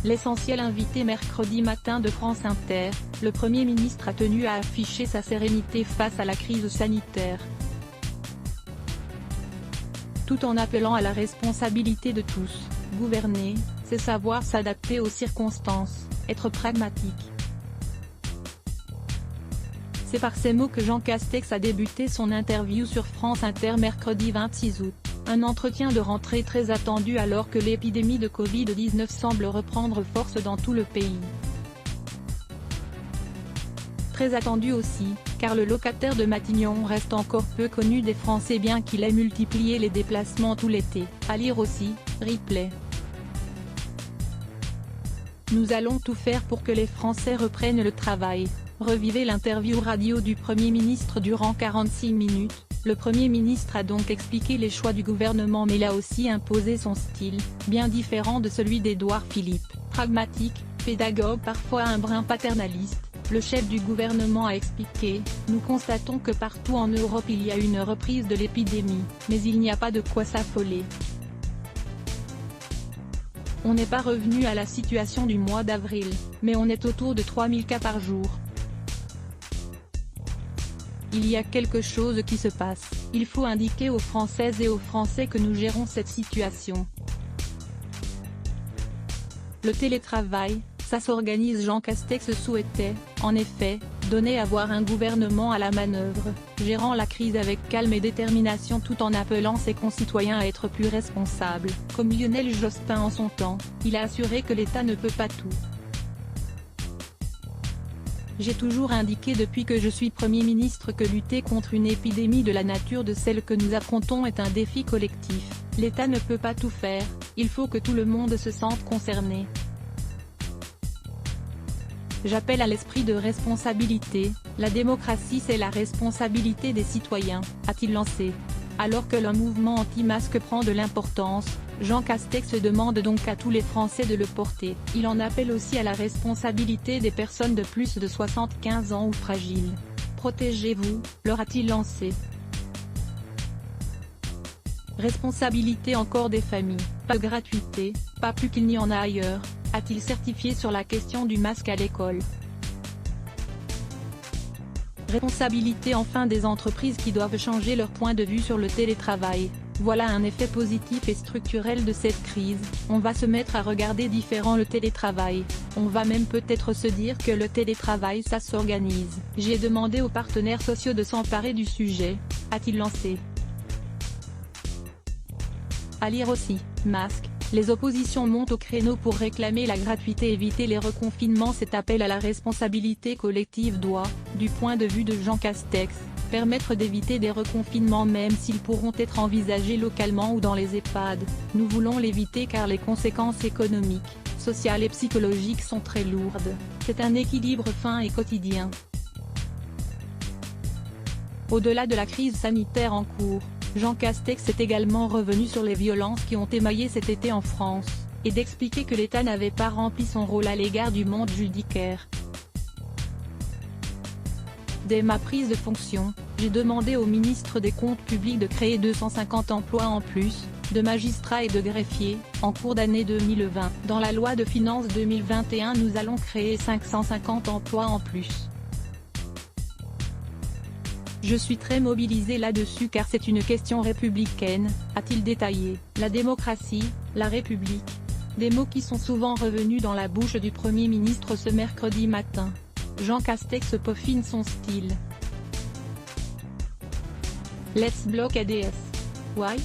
L'essentiel invité mercredi matin de France Inter, le Premier ministre a tenu à afficher sa sérénité face à la crise sanitaire, tout en appelant à la responsabilité de tous. Gouverner, c'est savoir s'adapter aux circonstances, être pragmatique. C'est par ces mots que Jean Castex a débuté son interview sur France Inter mercredi 26 août, un entretien de rentrée très attendu alors que l'épidémie de Covid-19 semble reprendre force dans tout le pays. Très attendu aussi, car le locataire de Matignon reste encore peu connu des Français bien qu'il ait multiplié les déplacements tout l'été. À lire aussi, replay. Nous allons tout faire pour que les Français reprennent le travail. Revivez l'interview radio du Premier ministre durant 46 minutes. Le Premier ministre a donc expliqué les choix du gouvernement mais il a aussi imposé son style, bien différent de celui d'Édouard Philippe. Pragmatique, pédagogue parfois un brin paternaliste, le chef du gouvernement a expliqué « Nous constatons que partout en Europe il y a une reprise de l'épidémie, mais il n'y a pas de quoi s'affoler. On n'est pas revenu à la situation du mois d'avril, mais on est autour de 3000 cas par jour. Il y a quelque chose qui se passe, il faut indiquer aux Françaises et aux Français que nous gérons cette situation. Le télétravail, ça s'organise. Jean Castex souhaitait, en effet, donner à voir un gouvernement à la manœuvre, gérant la crise avec calme et détermination tout en appelant ses concitoyens à être plus responsables. Comme Lionel Jospin en son temps, il a assuré que l'État ne peut pas tout. J'ai toujours indiqué depuis que je suis Premier ministre que lutter contre une épidémie de la nature de celle que nous affrontons est un défi collectif. L'État ne peut pas tout faire, il faut que tout le monde se sente concerné. J'appelle à l'esprit de responsabilité, la démocratie c'est la responsabilité des citoyens, a-t-il lancé. Alors que le mouvement anti-masque prend de l'importance, Jean Castex demande donc à tous les Français de le porter. Il en appelle aussi à la responsabilité des personnes de plus de 75 ans ou fragiles. Protégez-vous, leur a-t-il lancé. Responsabilité encore des familles, pas de gratuité, pas plus qu'il n'y en a ailleurs, a-t-il certifié sur la question du masque à l'école. Responsabilité enfin des entreprises qui doivent changer leur point de vue sur le télétravail. Voilà un effet positif et structurel de cette crise, on va se mettre à regarder différent le télétravail, on va même peut-être se dire que le télétravail ça s'organise. J'ai demandé aux partenaires sociaux de s'emparer du sujet, a-t-il lancé. À lire aussi, masque. Les oppositions montent au créneau pour réclamer la gratuité. Éviter les reconfinements. Cet appel à la responsabilité collective doit, du point de vue de Jean Castex, permettre d'éviter des reconfinements même s'ils pourront être envisagés localement ou dans les EHPAD. Nous voulons l'éviter car les conséquences économiques, sociales et psychologiques sont très lourdes. C'est un équilibre fin et quotidien. Au-delà de la crise sanitaire en cours, Jean Castex est également revenu sur les violences qui ont émaillé cet été en France, et d'expliquer que l'État n'avait pas rempli son rôle à l'égard du monde judiciaire. Dès ma prise de fonction, j'ai demandé au ministre des Comptes publics de créer 250 emplois en plus, de magistrats et de greffiers, en cours d'année 2020. Dans la loi de finances 2021 nous allons créer 550 emplois en plus. Je suis très mobilisé là-dessus car c'est une question républicaine, a-t-il détaillé. La démocratie, la République. Des mots qui sont souvent revenus dans la bouche du Premier ministre ce mercredi matin. Jean Castex peaufine son style. Let's block ADS. Why?